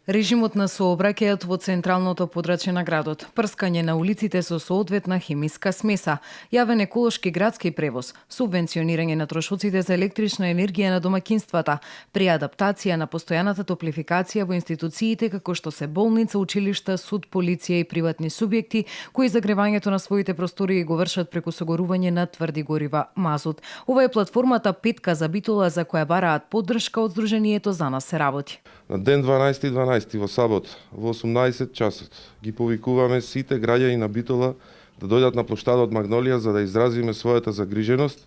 Режимот на сообраќајот во централното подрачје на градот, прскање на улиците со соодветна хемиска смеса, јавен еколошки градски превоз, субвенционирање на трошоците за електрична енергија на домаќинствата, преадаптација на постојаната топлификација во институциите како што се болница, училишта, суд, полиција и приватни субјекти кои загревањето на своите простории го вршат преку согорување на тврди горива, мазут. Ова е платформата Петка за Битола за која бараат поддршка од Сдруженијето За нас се работи. На ден 12.12 во сабот во 18 часот ги повикуваме сите граѓани на Битола да дојдат на плоштадот Магнолија за да изразиме својата загриженост,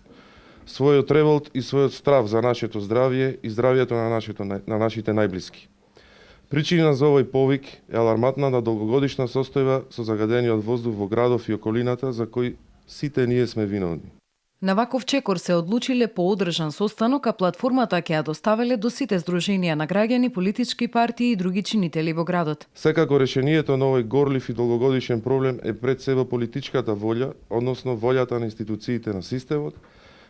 својот револт и својот страв за нашето здравје и здравјето на нашите најблиски. Причина за овој повик е аларматна на долгогодишна состојба со загадениот воздух во градов и околината за кој сите ние сме виновни. На ваков чекор се одлучиле по одржан состанок, а платформата ќе ја доставеле до сите здруженија на граѓани, политички партии и други чинители во градот. Секако решението на овој горлив и долгогодишен проблем е пред себе политичката волја, односно волјата на институциите на системот,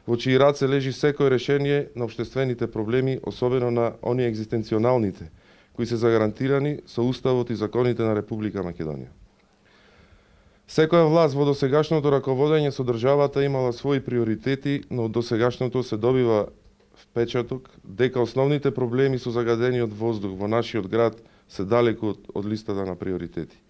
во чии раце лежи секој решение на општествените проблеми, особено на оние екзистенционалните, кои се загарантирани со Уставот и законите на Република Македонија. Секоја власт во досегашното раководење со државата имала своји приоритети, но од досегашното се добива впечаток дека основните проблеми со загадениот воздух во нашиот град се далеку од листата на приоритети,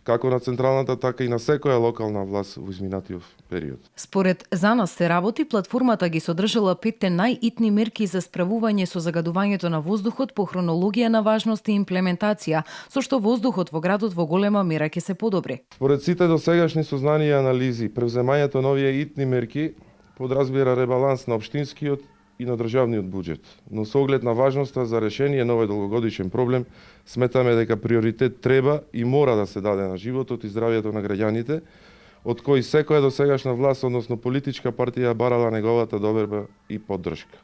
како на централната, така и на секоја локална власт во изминатиот период. Според За нас се работи, платформата ги содржала 5 најитни мерки за справување со загадувањето на воздухот по хронологија на важност и имплементација, со што воздухот во градот во голема мера ќе се подобри. Според сите досегашни сознанија и анализи, превземањето на овие итни мерки подразбира ребаланс на општинскиот и на државниот буџет. Но со оглед на важноста за решение на овој долгогодишен проблем, сметаме дека приоритет треба и мора да се даде на животот и здравјето на граѓаните, од кои секоја досегашна власт, односно политичка партија, барала неговата доверба и поддршка.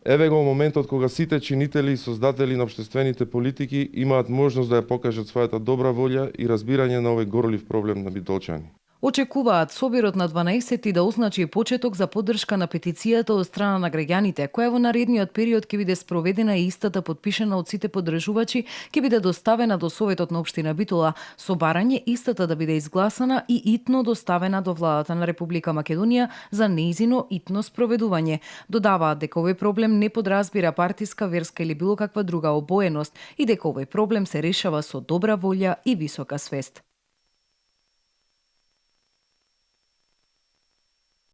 Еве го моментот кога сите чинители и создатели на општествените политики имаат можност да ја покажат својата добра волја и разбирање на овој горлив проблем на битолчани. Очекуваат собирот на 12 да означи почеток за поддршка на петицијата од страна на граѓаните, која во наредниот период ќе биде спроведена и истата подпишана од сите поддржувачи, ќе биде доставена до Советот на општина Битола, со барање истата да биде изгласана и итно доставена до владата на Република Македонија за неизино итно спроведување. Додаваат дека овој проблем не подразбира партиска, верска или било каква друга обоеност и дека овој проблем се решава со добра волја и висока свест.